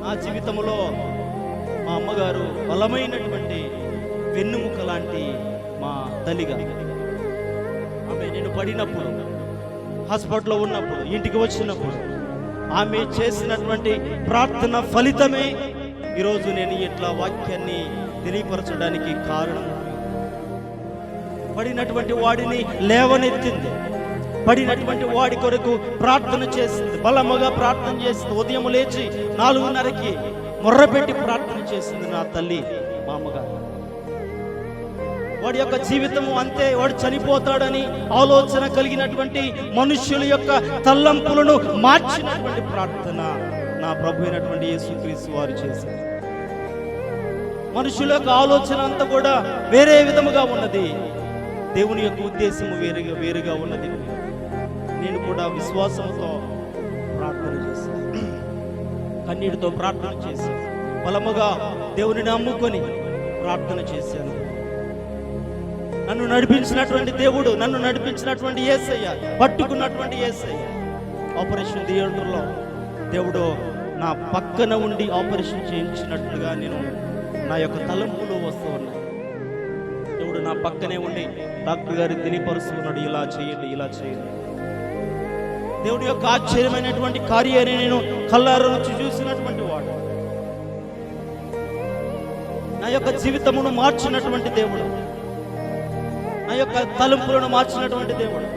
నా జీవితంలో మా అమ్మగారు బలమైనటువంటి వెన్నుముక లాంటి మా తల్లిగా. ఆమె నేను పడినప్పుడు, హాస్పిటల్లో ఉన్నప్పుడు, ఇంటికి వచ్చినప్పుడు ఆమె చేసినటువంటి ప్రార్థన ఫలితమే ఈరోజు నేను ఇట్లా వాక్యాన్ని తెలియపరచడానికి కారణం. పడినటువంటి వాడిని లేవనెత్తింది, పడినటువంటి వాడి కొరకు ప్రార్థన చేసింది, బలముగా ప్రార్థన చేసింది. ఉదయం లేచి 4:30కి మొర్రపెట్టి ప్రార్థన చేసింది నా తల్లి, మా అమ్మగారు. వాడి యొక్క జీవితము అంతే, వాడు చనిపోతాడని ఆలోచన కలిగినటువంటి మనుష్యుల యొక్క తలంపులను మార్చినటువంటి ప్రార్థన నా ప్రభు అయినటువంటి యేసుక్రీస్తు వారు చేశారు. మనుషుల యొక్క ఆలోచన అంతా కూడా వేరే విధముగా ఉన్నది, దేవుని యొక్క ఉద్దేశము వేరుగా ఉన్నది. నేను కూడా విశ్వాసంతో ప్రార్థన చేశాను, కన్నీటితో ప్రార్థన చేశాను, బలముగా దేవుని నమ్ముకొని ప్రార్థన చేశాను. నన్ను నడిపించినటువంటి దేవుడు, నన్ను నడిపించినటువంటి యేసయ్య, పట్టుకున్నటువంటి యేసయ్య, ఆపరేషన్ థియేటర్లో దేవుడు నా పక్కన ఉండి ఆపరేషన్ చేయించినట్లుగా నేను నా యొక్క తలంపులు వస్తూ ఉన్నాయి. దేవుడు నా పక్కనే ఉండి డాక్టర్ గారు తెలియపరుస్తున్నాడు, ఇలా చేయండి, ఇలా చేయండి. దేవుడి యొక్క ఆశ్చర్యమైనటువంటి కార్యాన్ని నేను కళ్ళారా నుంచి చూసినటువంటి వాడు, నా యొక్క జీవితమును మార్చినటువంటి దేవుడు, నా యొక్క తలంపులను మార్చినటువంటి దేవుడు.